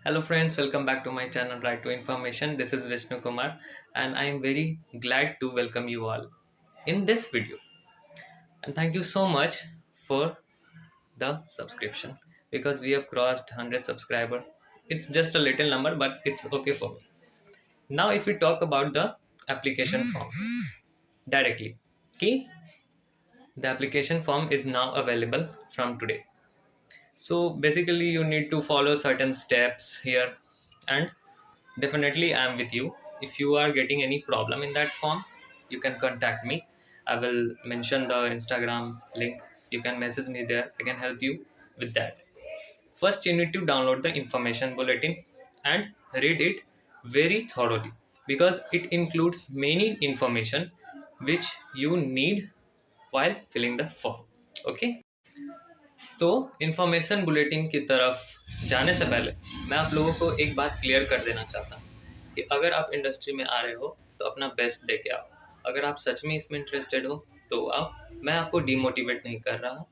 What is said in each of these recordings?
Hello friends, welcome back to my channel Right to Information. This is Vishnu Kumar and I am very glad to welcome you all in this video. And thank you so much for the subscription because we have crossed 100 subscriber. It's just a little number but it's okay for me. Now if we talk about the application form directly. Okay, the application form is now available from today. So basically you need to follow certain steps here and definitely I am with you. If you are getting any problem in that form, you can contact me. I will mention the Instagram link. You can message me there. I can help you with that. First, you need to download the information bulletin and read it very thoroughly because it includes many information which you need while filling the form. Okay. तो information bulletin की तरफ जाने से पहले मैं आप लोगों को एक बात क्लियर कर देना चाहता हूँ कि अगर आप इंडस्ट्री में आ रहे हो तो अपना बेस्ट दे के आओ। अगर आप सच में इसमें इंटरेस्टेड हो तो आओ। मैं आपको डिमोटिवेट नहीं कर रहा,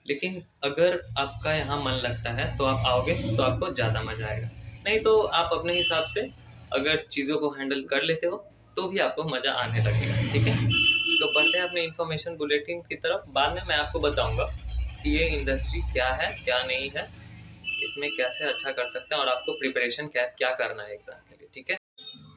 लेकिन अगर आपका यहाँ मन लगता है तो आप आओगे तो आपको ज़्यादा मजा आएगा। नहीं तो आप अपने हिसाब से अगर चीज़ों को हैंडल कर लेते हो तो भी आपको मज़ा आने लगेगा। ठीक है, तो बढ़ते हैं अपने इंफॉर्मेशन बुलेटिन की तरफ। बाद में मैं आपको बताऊंगा कि ये इंडस्ट्री क्या है क्या नहीं है, इसमें कैसे अच्छा कर सकते हैं और आपको प्रिपरेशन क्या क्या करना है एग्जाम के लिए। ठीक है,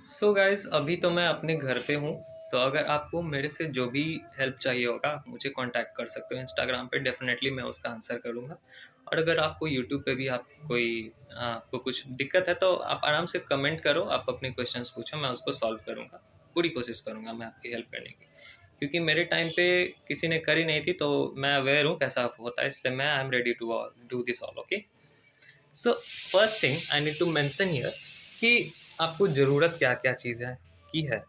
सो गाइज अभी तो मैं अपने घर पे हूँ, तो अगर आपको मेरे से जो भी हेल्प चाहिए होगा आप मुझे कांटेक्ट कर सकते हो इंस्टाग्राम पे। डेफिनेटली मैं उसका आंसर करूँगा। और अगर आपको यूट्यूब पे भी आप कोई आपको कुछ दिक्कत है तो आप आराम से कमेंट करो, आप अपने क्वेश्चंस पूछो, मैं उसको सॉल्व करूँगा। पूरी कोशिश करूँगा मैं आपकी हेल्प करने की, क्योंकि मेरे टाइम पे किसी ने करी नहीं थी तो मैं अवेयर हूँ कैसा होता है, इसलिए मैं I am ready to do this all. Okay, so first thing I need to mention here कि आपको ज़रूरत क्या क्या चीज़ है की है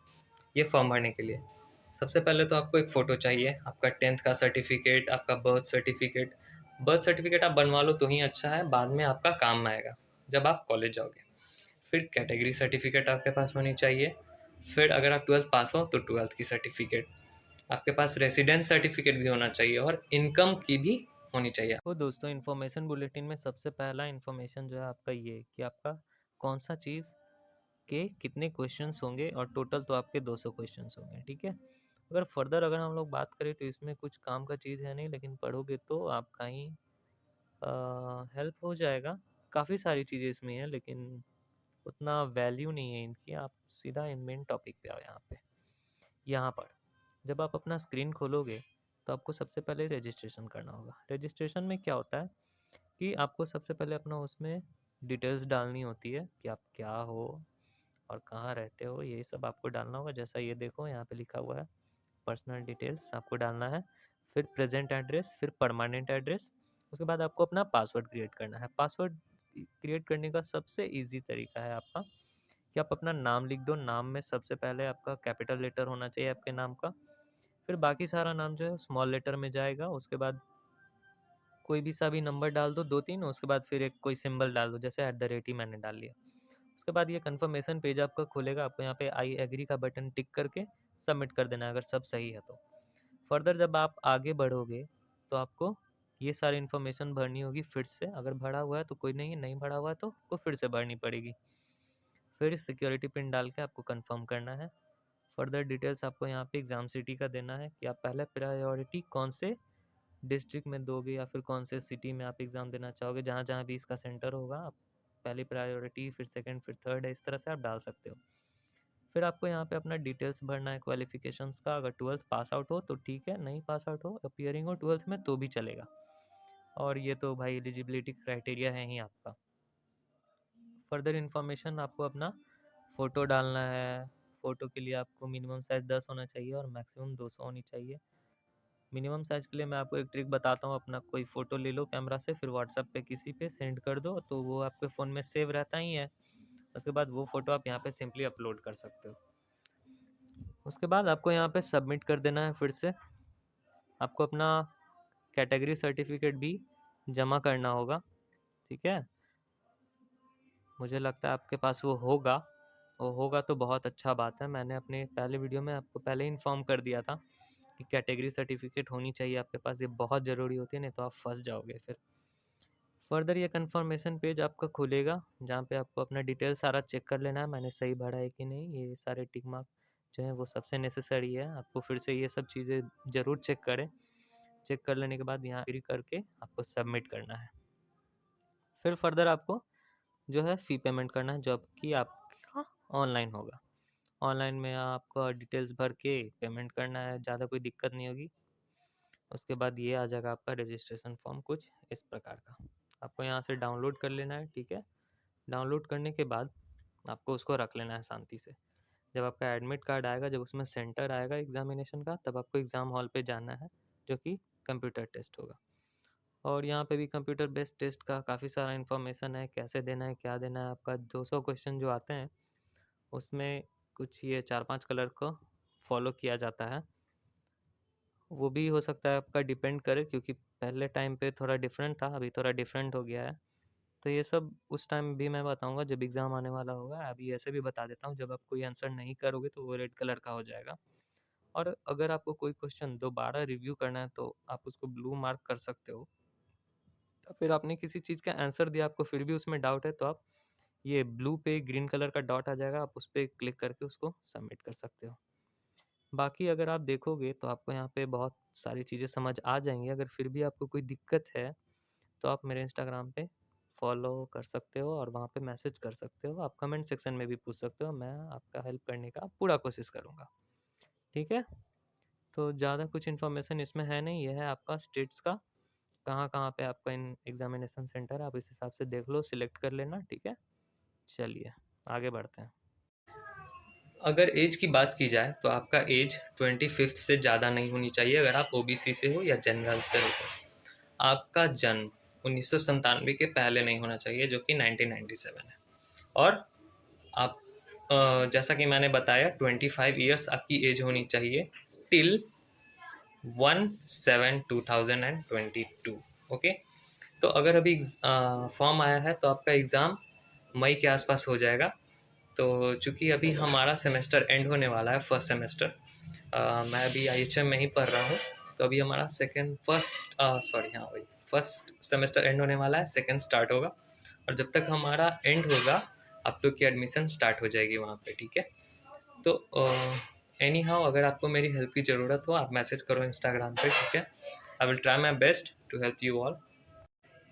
ये फॉर्म भरने के लिए। सबसे पहले तो आपको एक फ़ोटो चाहिए, आपका 10th का सर्टिफिकेट, आपका बर्थ सर्टिफिकेट। बर्थ सर्टिफिकेट आप बनवा लो तो ही अच्छा है, बाद में आपका काम आएगा जब आप कॉलेज जाओगे। फिर कैटेगरी सर्टिफिकेट आपके पास होनी चाहिए। फिर अगर आप 12th पास हो तो 12th की सर्टिफिकेट। आपके पास रेसिडेंस सर्टिफिकेट भी होना चाहिए और इनकम की भी होनी चाहिए। तो दोस्तों इन्फॉर्मेशन बुलेटिन में सबसे पहला इन्फॉर्मेशन जो है आपका ये कि आपका कौन सा चीज़ के कितने क्वेश्चंस होंगे, और टोटल तो आपके 200 क्वेश्चंस होंगे। ठीक है, अगर फर्दर अगर हम लोग बात करें तो इसमें कुछ काम का चीज़ है नहीं, लेकिन पढ़ोगे तो आपका ही हेल्प हो जाएगा। काफ़ी सारी चीज़ें इसमें हैं लेकिन उतना वैल्यू नहीं है इनकी। आप सीधा इन मेन टॉपिक पे आओ। यहाँ पर जब आप अपना स्क्रीन खोलोगे तो आपको सबसे पहले रजिस्ट्रेशन करना होगा। रजिस्ट्रेशन में क्या होता है कि आपको सबसे पहले अपना उसमें डिटेल्स डालनी होती है कि आप क्या हो और कहाँ रहते हो, यही सब आपको डालना होगा। जैसा ये देखो यहाँ पे लिखा हुआ है पर्सनल डिटेल्स आपको डालना है, फिर प्रेजेंट एड्रेस, फिर परमानेंट एड्रेस। उसके बाद आपको अपना पासवर्ड क्रिएट करना है। पासवर्ड क्रिएट करने का सबसे इजी तरीका है आपका कि आप अपना नाम लिख दो। नाम में सबसे पहले आपका कैपिटल लेटर होना चाहिए आपके नाम का, फिर बाकी सारा नाम जो है स्मॉल लेटर में जाएगा। उसके बाद कोई भी सा भी नंबर डाल दो, 2-3। उसके बाद फिर एक कोई सिंबल डाल दो, जैसे @ ही मैंने डाल लिया। उसके बाद ये कन्फर्मेशन पेज आपका खुलेगा। आपको यहाँ पे आई एग्री का बटन टिक करके सबमिट कर देना है अगर सब सही है तो। फर्दर जब आप आगे बढ़ोगे तो आपको ये सारी इन्फॉर्मेशन भरनी होगी फिर से। अगर भरा हुआ है तो कोई नहीं है, नहीं भरा हुआ है तो आपको फिर से भरनी पड़ेगी। फिर सिक्योरिटी पिन डाल के आपको कंफर्म करना है। फर्दर डिटेल्स आपको यहाँ पे एग्ज़ाम सिटी का देना है कि आप पहले प्रायोरिटी कौन से डिस्ट्रिक्ट में दोगे या फिर कौन से सिटी में आप एग्ज़ाम देना चाहोगे। जहाँ जहाँ भी इसका सेंटर होगा आप पहली प्रायोरिटी, फिर सेकंड, फिर थर्ड है, इस तरह से आप डाल सकते हो। फिर आपको यहाँ पे अपना डिटेल्स भरना है क्वालिफिकेशंस का। अगर 12th पास आउट हो तो ठीक है, नहीं पास आउट हो, अपीयरिंग हो 12th में तो भी चलेगा। और ये तो भाई एलिजिबिलिटी क्राइटेरिया है ही आपका। फर्दर इन्फॉर्मेशन आपको अपना फ़ोटो डालना है। फ़ोटो के लिए आपको मिनिमम साइज़ 10 होना चाहिए और मैक्सिमम 200 होनी चाहिए। मिनिमम साइज़ के लिए मैं आपको एक ट्रिक बताता हूँ। अपना कोई फ़ोटो ले लो कैमरा से, फिर व्हाट्सएप पे किसी पे सेंड कर दो तो वो आपके फ़ोन में सेव रहता ही है। उसके बाद वो फ़ोटो आप यहाँ पे सिंपली अपलोड कर सकते हो। उसके बाद आपको यहाँ पे सबमिट कर देना है। फिर से आपको अपना कैटेगरी सर्टिफिकेट भी जमा करना होगा। ठीक है, मुझे लगता है आपके पास वो होगा। वो होगा तो बहुत अच्छा बात है। मैंने अपने पहले वीडियो में आपको पहले इन्फॉर्म कर दिया था कि कैटेगरी सर्टिफिकेट होनी चाहिए आपके पास। ये बहुत ज़रूरी होती है, नहीं तो आप फंस जाओगे फिर। फर्दर ये कंफर्मेशन पेज आपका खुलेगा, जहाँ पे आपको अपना डिटेल सारा चेक कर लेना है, मैंने सही भरा है कि नहीं। ये सारे टिक मार्क जो है वो सबसे नेसेसरी है, आपको फिर से ये सब चीज़ें ज़रूर चेक करें। चेक कर लेने के बाद यहाँ एग्री करके आपको सबमिट करना है। फिर फर्दर आपको जो है फ़ी पेमेंट करना है, जो कि आपका ऑनलाइन होगा। ऑनलाइन में आपको डिटेल्स भर के पेमेंट करना है, ज़्यादा कोई दिक्कत नहीं होगी। उसके बाद ये आ जाएगा आपका रजिस्ट्रेशन फॉर्म कुछ इस प्रकार का, आपको यहाँ से डाउनलोड कर लेना है, ठीक है। डाउनलोड करने के बाद आपको उसको रख लेना है शांति से। जब आपका एडमिट कार्ड आएगा, जब उसमें सेंटर आएगा एग्जामिनेशन का, तब आपको एग्ज़ाम हॉल पे जाना है, जो कि कंप्यूटर टेस्ट होगा। और यहाँ पे भी कंप्यूटर बेस्ड टेस्ट का काफ़ी सारा इन्फॉर्मेशन है, कैसे देना है, क्या देना है। आपका 200 क्वेश्चन जो आते हैं, उसमें कुछ ये 4-5 कलर को फॉलो किया जाता है। वो भी हो सकता है आपका डिपेंड करे, क्योंकि पहले टाइम पे थोड़ा डिफरेंट था, अभी थोड़ा डिफरेंट हो गया है। तो ये सब उस टाइम भी मैं बताऊंगा जब एग्ज़ाम आने वाला होगा। अभी ऐसे भी बता देता हूँ, जब आप कोई आंसर नहीं करोगे तो वो रेड कलर का हो जाएगा। और अगर आपको कोई क्वेश्चन दोबारा रिव्यू करना है तो आप उसको ब्लू मार्क कर सकते हो। तो फिर आपने किसी चीज़ का आंसर दिया, आपको फिर भी उसमें डाउट है, तो आप ये ब्लू पे ग्रीन कलर का डॉट आ जाएगा, आप उस पर क्लिक करके उसको सबमिट कर सकते हो। बाकी अगर आप देखोगे तो आपको यहाँ पे बहुत सारी चीज़ें समझ आ जाएंगी। अगर फिर भी आपको कोई दिक्कत है तो आप मेरे इंस्टाग्राम पे फॉलो कर सकते हो और वहाँ पे मैसेज कर सकते हो। आप कमेंट सेक्शन में भी पूछ सकते हो, मैं आपका हेल्प करने का पूरा कोशिश करूँगा, ठीक है। तो ज़्यादा कुछ इन्फॉर्मेशन इसमें है नहीं, यह है आपका स्टेट्स का, कहाँ कहाँ पे आपका इन एग्जामिनेशन सेंटर है, आप इस हिसाब से देख लो, सिलेक्ट कर लेना, ठीक है। चलिए आगे बढ़ते हैं। अगर एज की बात की जाए तो आपका एज 25 से ज़्यादा नहीं होनी चाहिए, अगर आप ओबीसी से हो या जनरल से हो तो। आपका जन्म 1997 के पहले नहीं होना चाहिए, जो कि 1997 है। और आप जैसा कि मैंने बताया 25 ईयर्स आपकी एज होनी चाहिए टिल 1/7/2022। ओके। तो अगर अभी फॉर्म आया है तो आपका एग्ज़ाम मई के आसपास हो जाएगा। तो चूंकि अभी हमारा सेमेस्टर एंड होने वाला है, फर्स्ट सेमेस्टर, मैं अभी आईएचएम में ही पढ़ रहा हूँ। तो अभी हमारा फर्स्ट सेमेस्टर एंड होने वाला है, सेकंड स्टार्ट होगा। और जब तक हमारा एंड होगा, आप लोग की एडमिशन स्टार्ट हो जाएगी वहाँ पे, ठीक है। तो एनी हाउ, अगर आपको मेरी हेल्प की ज़रूरत हो, आप मैसेज करो इंस्टाग्राम पे, ठीक है। I will try my best to help you all.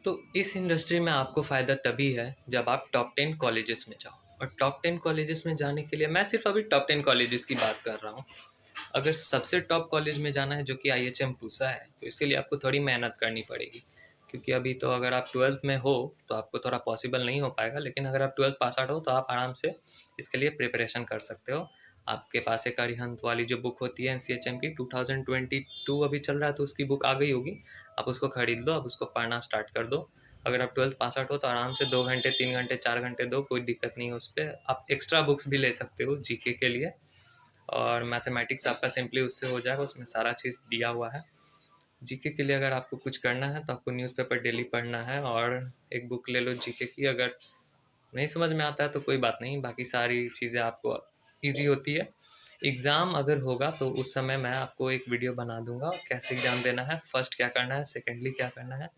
तो इस इंडस्ट्री में आपको फ़ायदा तभी है जब आप टॉप 10 कॉलेजेस में जाओ। और टॉप 10 कॉलेजेस में जाने के लिए मैं सिर्फ अभी टॉप 10 कॉलेजेस की बात कर रहा हूँ। अगर सबसे टॉप कॉलेज में जाना है, जो कि आईएचएम पूसा है, तो इसके लिए आपको थोड़ी मेहनत करनी पड़ेगी। क्योंकि अभी तो अगर आप 12th में हो तो आपको थोड़ा पॉसिबल नहीं हो पाएगा, लेकिन अगर आप 12th पास आउट हो तो आप आराम से इसके लिए प्रिपरेशन कर सकते हो। आपके पास एक अरिहंत वाली जो बुक होती है एनसीएचएम की, 2022 अभी चल रहा है तो उसकी बुक आ गई होगी, आप उसको खरीद लो, आप उसको पढ़ना स्टार्ट कर दो। अगर आप 12th पास आउट हो तो आराम से 2 घंटे, 3 घंटे, 4 घंटे दो, कोई दिक्कत नहीं है उस पर। आप एक्स्ट्रा बुक्स भी ले सकते हो जीके के लिए। और मैथमेटिक्स आपका सिंपली उससे हो जाएगा, उसमें सारा चीज़ दिया हुआ है। जीके के लिए अगर आपको कुछ करना है तो आपको न्यूज़पेपर डेली पढ़ना है और एक बुक ले लो जीके की। अगर नहीं समझ में आता है तो कोई बात नहीं, बाकी सारी चीज़ें आपको ईजी होती है। एग्ज़ाम अगर होगा तो उस समय मैं आपको एक वीडियो बना दूंगा, कैसे एग्ज़ाम देना है, फर्स्ट क्या करना है, सेकेंडली क्या करना है।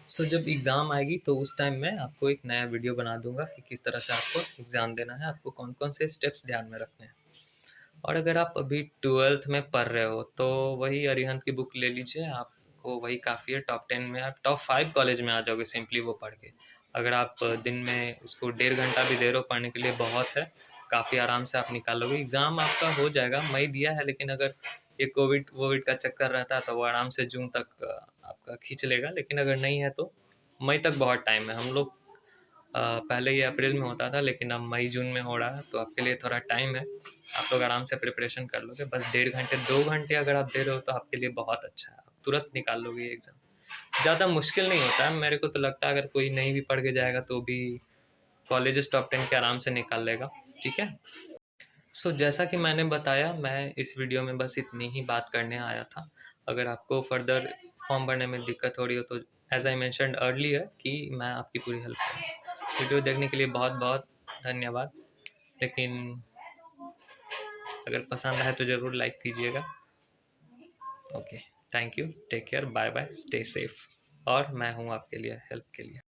सो जब एग्ज़ाम आएगी तो उस टाइम मैं आपको एक नया वीडियो बना दूंगा कि किस तरह से आपको एग्ज़ाम देना है, आपको कौन कौन से स्टेप्स ध्यान में रखने हैं। और अगर आप अभी 12th में पढ़ रहे हो तो वही अरिहंत की बुक ले लीजिए, आपको वही काफ़ी है। टॉप 10 में आप टॉप 5 कॉलेज में आ जाओगे सिंपली वो पढ़ के। अगर आप दिन में उसको 1.5 घंटा भी दे रहे हो पढ़ने के लिए, बहुत है, काफ़ी आराम से आप निकालोगे। एग्ज़ाम आपका हो जाएगा, मई दिया है, लेकिन अगर ये कोविड वोविड का चक्कर रहता है तो वो आराम से जून तक आपका खींच लेगा, लेकिन अगर नहीं है तो मई तक बहुत टाइम है। हम लोग पहले ये अप्रैल में होता था, लेकिन अब मई जून में हो रहा है, तो आपके लिए थोड़ा टाइम है। आप लोग आराम से प्रिपरेशन कर लोगे, बस 1.5 घंटे 2 घंटे अगर आप दे रहे हो तो आपके लिए बहुत अच्छा है, आप तुरंत निकाल लोगे ये एग्ज़ाम। ज़्यादा मुश्किल नहीं होता है, मेरे को तो लगता है अगर कोई नहीं भी पढ़ के जाएगा तो भी कॉलेजेस टॉप 10 के आराम से निकाल लेगा, ठीक है। जैसा कि मैंने बताया, मैं इस वीडियो में बस इतनी ही बात करने आया था। अगर आपको फर्दर फॉर्म भरने में दिक्कत हो रही हो तो एज आई मैंशनड अर्लियर कि मैं आपकी पूरी हेल्प करूँ। वीडियो देखने के लिए बहुत बहुत धन्यवाद। लेकिन अगर पसंद आए तो ज़रूर लाइक कीजिएगा। Okay, thank you, take care, bye bye, stay safe. और मैं हूँ आपके लिए हेल्प के लिए।